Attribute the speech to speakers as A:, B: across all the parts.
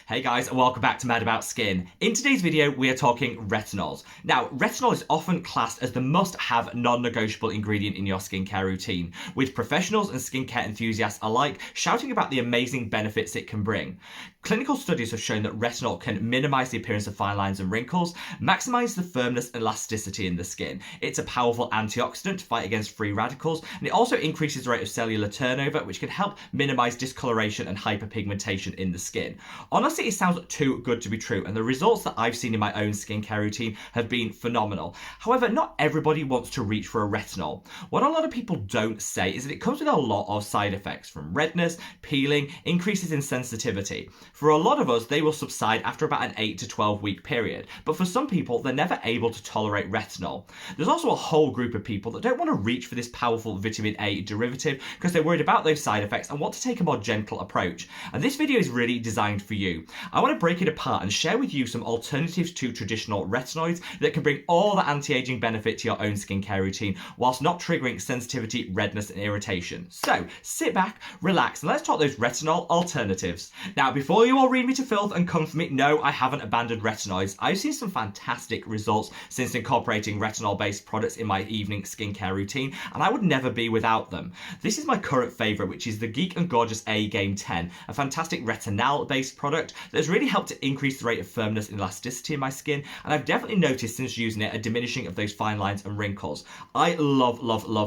A: Hey guys, and welcome back to Mad About Skin. In today's video, we are talking retinols. Now, retinol is often classed as the must-have non-negotiable ingredient in your skincare routine, with professionals and skincare enthusiasts alike shouting about the amazing benefits it can bring. Clinical studies have shown that retinol can minimize the appearance of fine lines and wrinkles, maximize the firmness and elasticity in the skin. It's a powerful antioxidant to fight against free radicals, and it also increases the rate of cellular turnover, which can help minimize discoloration and hyperpigmentation in the skin. Honestly, it sounds too good to be true, and the results that I've seen in my own skincare routine have been phenomenal. However, not everybody wants to reach for a retinol. What a lot of people don't say is that it comes with a lot of side effects, from redness, peeling, increases in sensitivity. For a lot of us, they will subside after about an 8 to 12 week period, but for some people, they're never able to tolerate retinol. There's also a whole group of people that don't want to reach for this powerful vitamin A derivative because they're worried about those side effects and want to take a more gentle approach. And this video is really designed for you. I want to break it apart and share with you some alternatives to traditional retinoids that can bring all the anti-aging benefit to your own skincare routine whilst not triggering sensitivity, redness and irritation. So sit back, relax, and let's talk those retinol alternatives. Now, before you all read me to filth and come for me, no, I haven't abandoned retinoids. I've seen some fantastic results since incorporating retinol-based products in my evening skincare routine, and I would never be without them. This is my current favourite, which is the Geek and Gorgeous A Game 10, a fantastic retinol-based product that has really helped to increase the rate of firmness and elasticity in my skin, and I've definitely noticed since using it a diminishing of those fine lines and wrinkles. I love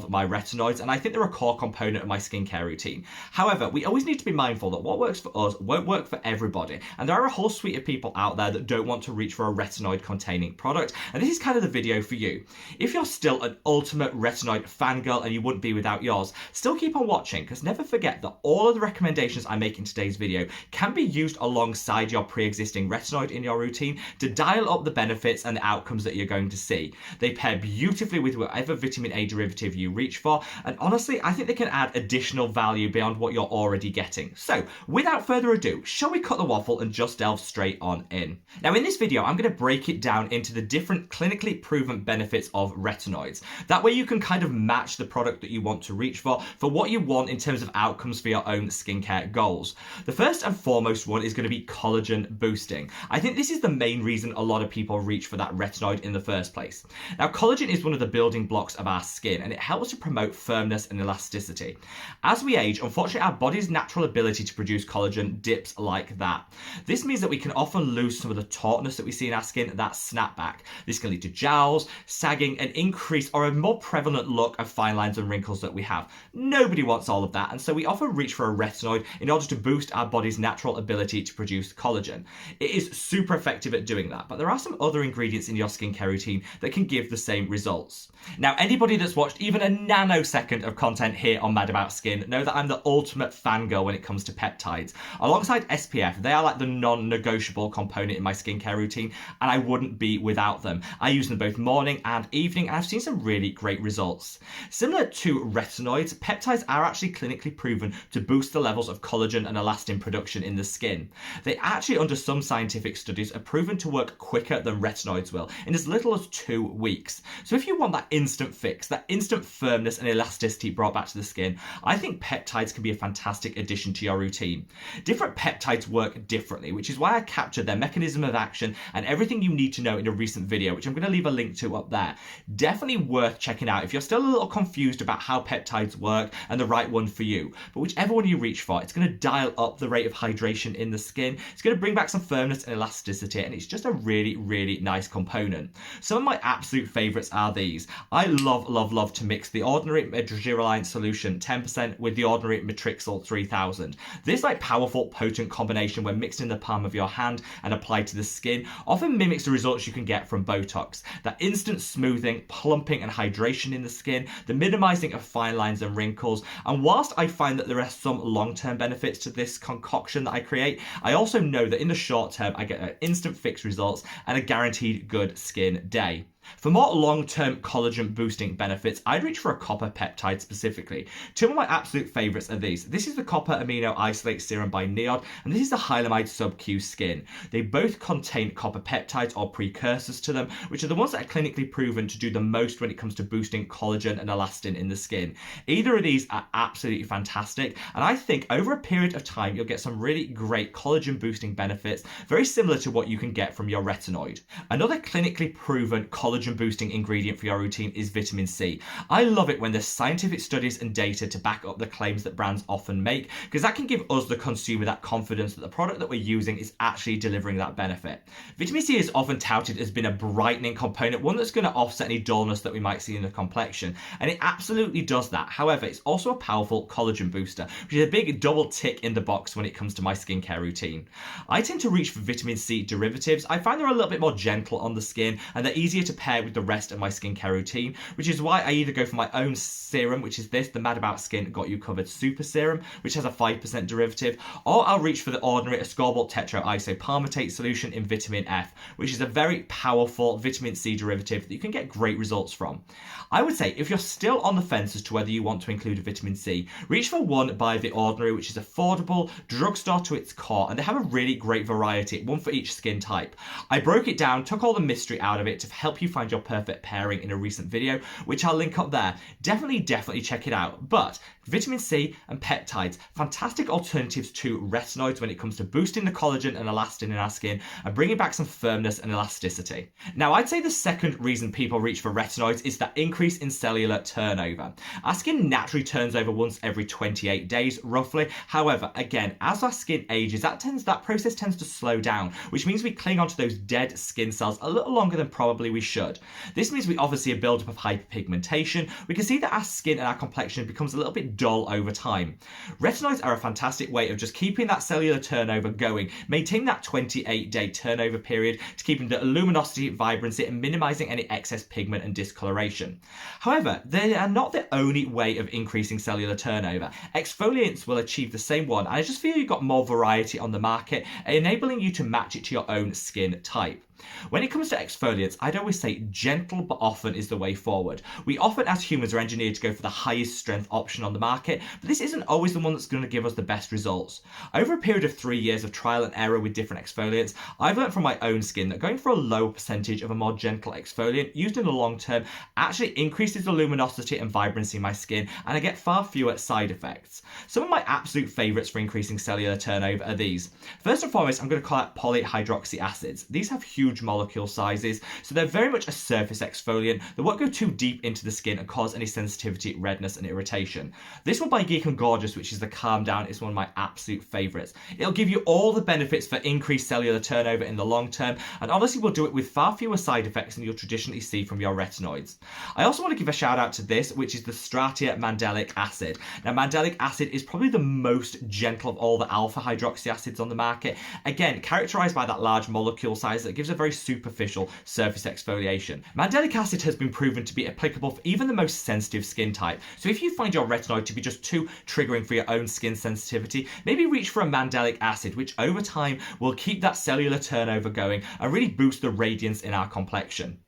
A: my retinoids, and I think they're a core component of my skincare routine. However, we always need to be mindful that what works for us won't work for everybody, and there are a whole suite of people out there that don't want to reach for a retinoid containing product, and this is kind of the video for you. If you're still an ultimate retinoid fangirl and you wouldn't be without yours, still keep on watching, because never forget that all of the recommendations I make in today's video can be used alongside your pre-existing retinoid in your routine to dial up the benefits and the outcomes that you're going to see. They pair beautifully with whatever vitamin A derivative you reach for, and honestly, I think they can add additional value beyond what you're already getting. So, without further ado, shall we cut the waffle and just delve straight on in? Now, in this video, I'm going to break it down into the different clinically proven benefits of retinoids. That way you can kind of match the product that you want to reach for what you want in terms of outcomes for your own skincare goals. The first and foremost one is going to be collagen boosting. I think this is the main reason a lot of people reach for that retinoid in the first place. Now, collagen is one of the building blocks of our skin, and it helps to promote firmness and elasticity. As we age, unfortunately, our body's natural ability to produce collagen dips like that. This means that we can often lose some of the tautness that we see in our skin, that snapback. This can lead to jowls, sagging, an increase or a more prevalent look of fine lines and wrinkles that we have. Nobody wants all of that, and so we often reach for a retinoid in order to boost our body's natural ability to produce collagen. It is super effective at doing that, but there are some other ingredients in your skincare routine that can give the same results. Now, anybody that's watched even a nanosecond of content here on Mad About Skin know that I'm the ultimate fangirl when it comes to peptides. Alongside SPF, they are like the non-negotiable component in my skincare routine, and I wouldn't be without them. I use them both morning and evening, and I've seen some really great results. Similar to retinoids, peptides are actually clinically proven to boost the levels of collagen and elastin production in the skin. They actually, under some scientific studies, are proven to work quicker than retinoids will, in as little as 2 weeks. So if you want that instant fix, that instant firmness and elasticity brought back to the skin, I think peptides can be a fantastic addition to your routine. Different peptides work differently, which is why I captured their mechanism of action and everything you need to know in a recent video, which I'm going to leave a link to up there. Definitely worth checking out if you're still a little confused about how peptides work and the right one for you. But whichever one you reach for, it's going to dial up the rate of hydration in the skin, it's going to bring back some firmness and elasticity, and it's just a really nice component. Some of my absolute favourites are these. I love to mix the ordinary Medrogyroline solution 10% with the ordinary Matrixyl 3000. This powerful potent combination, when mixed in the palm of your hand and applied to the skin, often mimics the results you can get from Botox. That instant smoothing, plumping and hydration in the skin, the minimizing of fine lines and wrinkles, and whilst I find that there are some long-term benefits to this concoction that I create, I also know that in the short term I get instant fix results and a guaranteed good skin day. For more long-term collagen boosting benefits, I'd reach for a copper peptide specifically. Two of my absolute favourites are these. This is the copper amino isolate serum by Neod, and this is the Hylamide sub-Q skin. They both contain copper peptides or precursors to them, which are the ones that are clinically proven to do the most when it comes to boosting collagen and elastin in the skin. Either of these are absolutely fantastic, and I think over a period of time you'll get some really great collagen boosting benefits, very similar to what you can get from your retinoid. Another clinically proven collagen boosting ingredient for your routine is vitamin C. I love it when there's scientific studies and data to back up the claims that brands often make, because that can give us, the consumer, that confidence that the product that we're using is actually delivering that benefit. Vitamin C is often touted as being a brightening component, one that's going to offset any dullness that we might see in the complexion, and it absolutely does that. However, it's also a powerful collagen booster, which is a big double tick in the box when it comes to my skincare routine. I tend to reach for vitamin C derivatives. I find they're a little bit more gentle on the skin and they're easier to pair with the rest of my skincare routine, which is why I either go for my own serum, which is this, the Mad About Skin Got You Covered Super Serum, which has a 5% derivative, or I'll reach for the ordinary ascorbyl tetroisopalmitate solution in vitamin F, which is a very powerful vitamin C derivative that you can get great results from. I would say if you're still on the fence as to whether you want to include a vitamin C, reach for one by The Ordinary, which is affordable, drugstore to its core, and they have a really great variety, one for each skin type. I broke it down, took all the mystery out of it to help you find your perfect pairing in a recent video, which I'll link up there. Definitely check it out. But vitamin C and peptides, fantastic alternatives to retinoids when it comes to boosting the collagen and elastin in our skin and bringing back some firmness and elasticity. Now, I'd say the second reason people reach for retinoids is that increase in cellular turnover. Our skin naturally turns over once every 28 days, roughly. However, again, as our skin ages, that process tends to slow down, which means we cling onto those dead skin cells a little longer than probably we should. This means we obviously see a buildup of hyperpigmentation. We can see that our skin and our complexion becomes a little bit dull over time. Retinoids are a fantastic way of just keeping that cellular turnover going, maintaining that 28-day turnover period to keeping the luminosity, vibrancy, and minimizing any excess pigment and discoloration. However, they are not the only way of increasing cellular turnover. Exfoliants will achieve the same one, and I just feel you've got more variety on the market, enabling you to match it to your own skin type. When it comes to exfoliants, I'd always say gentle but often is the way forward. We often as humans are engineered to go for the highest strength option on the market, but this isn't always the one that's going to give us the best results. Over a period of 3 years of trial and error with different exfoliants, I've learned from my own skin that going for a low percentage of a more gentle exfoliant used in the long term actually increases the luminosity and vibrancy in my skin, and I get far fewer side effects. Some of my absolute favourites for increasing cellular turnover are these. First and foremost, I'm going to call out polyhydroxy acids. These have huge molecule sizes, so they're very much a surface exfoliant that won't go too deep into the skin and cause any sensitivity, redness, and irritation. This one by Geek and Gorgeous, which is the Calm Down, is one of my absolute favourites. It'll give you all the benefits for increased cellular turnover in the long term, and honestly will do it with far fewer side effects than you'll traditionally see from your retinoids. I also want to give a shout out to this, which is the Stratia mandelic acid. Now, mandelic acid is probably the most gentle of all the alpha hydroxy acids on the market, again characterised by that large molecule size that gives a very superficial surface exfoliation. Mandelic acid has been proven to be applicable for even the most sensitive skin type, so if you find your retinoid to be just too triggering for your own skin sensitivity, maybe reach for a mandelic acid, which over time will keep that cellular turnover going and really boost the radiance in our complexion.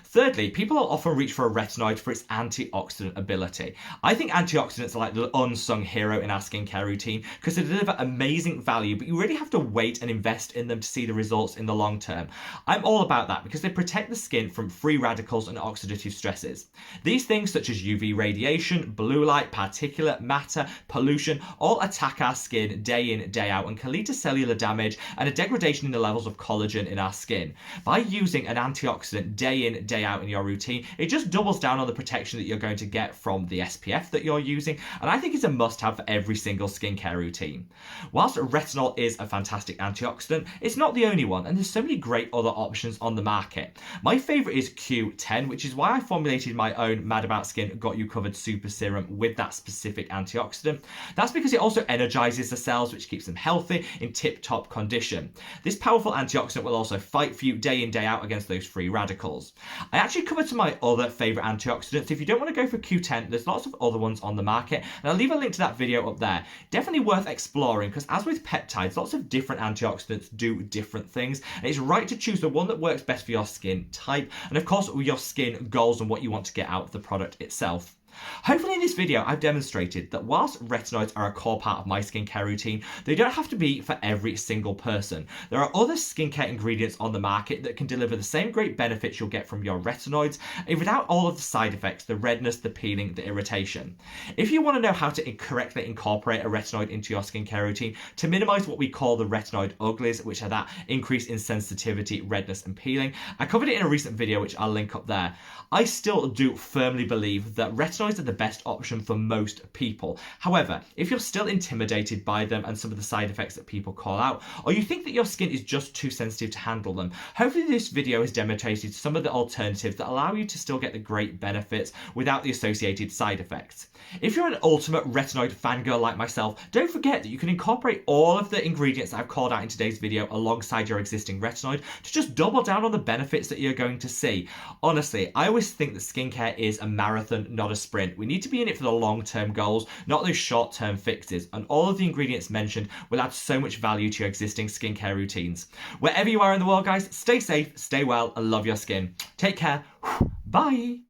A: Thirdly, people will often reach for a retinoid for its antioxidant ability. I think antioxidants are like the unsung hero in our skincare routine because they deliver amazing value, but you really have to wait and invest in them to see the results in the long term. I'm all about that because they protect the skin from free radicals and oxidative stresses. These things such as UV radiation, blue light, particulate matter, pollution, all attack our skin day in, day out and can lead to cellular damage and a degradation in the levels of collagen in our skin. By using an antioxidant day in, day out in your routine, it just doubles down on the protection that you're going to get from the SPF that you're using, and I think it's a must-have for every single skincare routine. Whilst retinol is a fantastic antioxidant, it's not the only one, and there's so many great other options on the market. My favourite is Q10, which is why I formulated my own Mad About Skin Got You Covered Super Serum with that specific antioxidant. That's because it also energizes the cells, which keeps them healthy in tip-top condition. This powerful antioxidant will also fight for you day in, day out against those free radicals. retinols. I actually covered some of my other favourite antioxidants. If you don't want to go for Q10, there's lots of other ones on the market, and I'll leave a link to that video up there. Definitely worth exploring, because as with peptides, lots of different antioxidants do different things, and it's right to choose the one that works best for your skin type, and of course your skin goals and what you want to get out of the product itself. Hopefully in this video I've demonstrated that whilst retinoids are a core part of my skincare routine, they don't have to be for every single person. There are other skincare ingredients on the market that can deliver the same great benefits you'll get from your retinoids without all of the side effects, the redness, the peeling, the irritation. If you want to know how to correctly incorporate a retinoid into your skincare routine to minimise what we call the retinoid uglies, which are that increase in sensitivity, redness and peeling, I covered it in a recent video which I'll link up there. I still do firmly believe that retinoids are the best option for most people. However, if you're still intimidated by them and some of the side effects that people call out, or you think that your skin is just too sensitive to handle them, hopefully this video has demonstrated some of the alternatives that allow you to still get the great benefits without the associated side effects. If you're an ultimate retinoid fangirl like myself, don't forget that you can incorporate all of the ingredients that I've called out in today's video alongside your existing retinoid to just double down on the benefits that you're going to see. Honestly, I always think that skincare is a marathon, not a sprint. We need to be in it for the long-term goals, not those short-term fixes, and all of the ingredients mentioned will add so much value to your existing skincare routines. Wherever you are in the world, guys, stay safe, stay well, and love your skin. Take care. Bye.